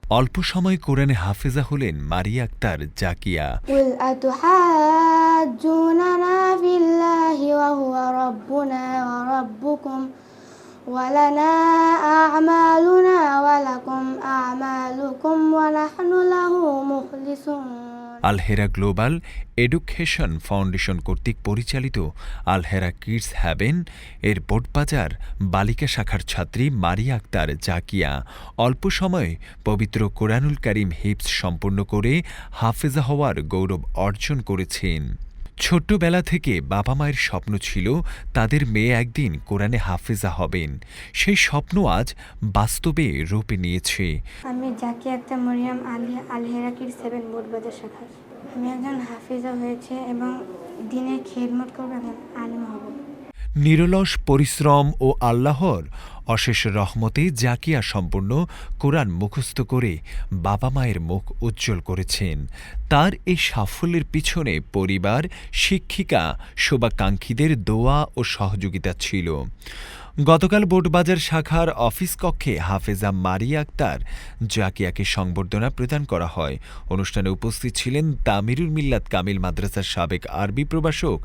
অল্প সময় কোরআনে হাফেজা হলেন মারিয়া Akter Zakia. قل أتحاجوننا في الله وهو ربنا وربكم ولنا أعمالنا ولكم أعمالكم ونحن له مخلصون। Alhera global education foundation কর্তৃক পরিচালিত আলহেরা কিডস হ্যাভেন এর বোটবাজার বালিকা শাখার ছাত্রী মারিয়া আক্তার জাকিয়া অল্প সময়ে পবিত্র কোরআনুল কারীম হিফজ সম্পূর্ণ করে হাফেজা হওয়ার গৌরব অর্জন করেছেন। ছোট্টবেলা থেকে বাবা মায়ের স্বপ্ন ছিল তাদের মেয়ে একদিন কোরআনে হাফেজা হবেন। সেই স্বপ্ন আজ বাস্তবে রূপ নিয়েছে। আমি জাকিয়া আক্তার মরিয়ম আলহেরা কিডস হ্যাভেন বোটবাজার শাখার। আমি একজন হাফেজা হয়েছে এবং দিনের খেদমত করবো এবং আলিম হব। নিরলস পরিশ্রম ও আল্লাহর অশেষ রহমতে জাকিয়া সম্পূর্ণ কোরআন মুখস্থ করে বাবা মায়ের মুখ উজ্জ্বল করেছেন। তার এই সাফল্যের পিছনে পরিবার, শিক্ষিকা, শুভাকাঙ্ক্ষীদের দোয়া ও সহযোগিতা ছিল। গতকাল বোটবাজার শাখার অফিস কক্ষে হাফেজা মারিয়া আক্তার জাকিয়াকে সংবর্ধনা প্রদান করা হয়। অনুষ্ঠানে উপস্থিত ছিলেন তামিরুল মিল্লাত কামিল মাদ্রাসার সাবেক আরবি প্রভাষক,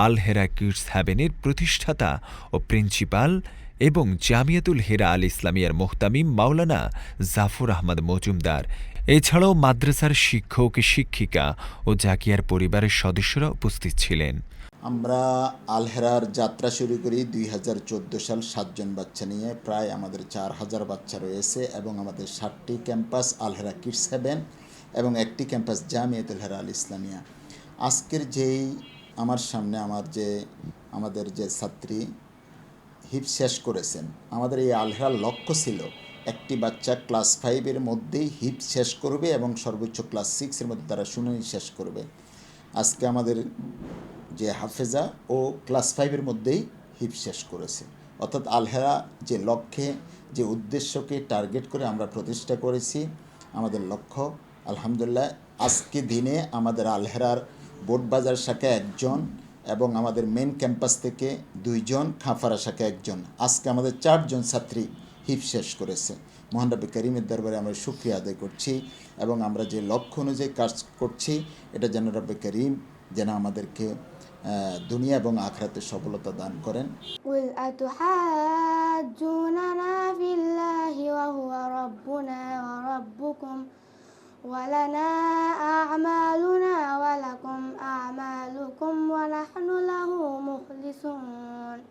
আলহেরা কিডস হ্যাভেনের প্রতিষ্ঠাতা ও প্রিন্সিপাল এবং জামিয়াতুল হেরা আল ইসলামিয়ার মোহতামিম মাওলানা জাফর আহমদ মজুমদার। এছাড়াও মাদ্রাসার শিক্ষক, শিক্ষিকা ও জাকিয়ার পরিবারের সদস্যরা উপস্থিত ছিলেন। আমরা আলহেরার যাত্রা শুরু করি 2014 সাল 7 জন বাচ্চা নিয়ে। প্রায় আমাদের 4000 বাচ্চা রয়েছে এবং আমাদের 7টি ক্যাম্পাস আলহেরা কিডস হ্যাভেন এবং একটি ক্যাম্পাস জামিয়াতুল হেরা আল ইসলামিয়া। আজকের যেই আমার সামনে আমাদের যে ছাত্রী হিফজ শেষ করেছেন, আমাদের এই আলহেরার লক্ষ্য ছিল একটি বাচ্চা ক্লাস 5-এর মধ্যেই হিফজ শেষ করবে এবং সর্বোচ্চ ক্লাস 6-এর মধ্যে তারা শুনানি শেষ করবে। আজকে আমাদের যে হাফেজা ও ক্লাস 5-এর মধ্যেই হিফজ শেষ করেছে। অর্থাৎ আলহেরা যে লক্ষ্যে, যে উদ্দেশ্যকে টার্গেট করে আমরা প্রতিষ্ঠা করেছি, আমাদের লক্ষ্য আলহামদুলিল্লাহ আজকে দিনে আমাদের আলহেরার বোটবাজার শাখায় 1 জন এবং আমাদের মেন ক্যাম্পাস থেকে 2 জন, খাঁফারা শাখায় 1 জন, আজকে আমাদের 4 জন ছাত্রী হিফজ শেষ করেছে। মহান রব্বে কারীমের দরবারে আমরা শুকরিয়া আদায় করছি এবং আমরা যে লক্ষ্য অনুযায়ী কাজ করছি এটা যেন রব্বে কারীম যেন আমাদেরকে দুনিয়া এবং আখিরাতে সফলতা দান করেন। قل أتحاجوننا في الله وهو ربنا وربكم ولنا أعمالنا ولكم أعمالكم ونحن له مخلصون।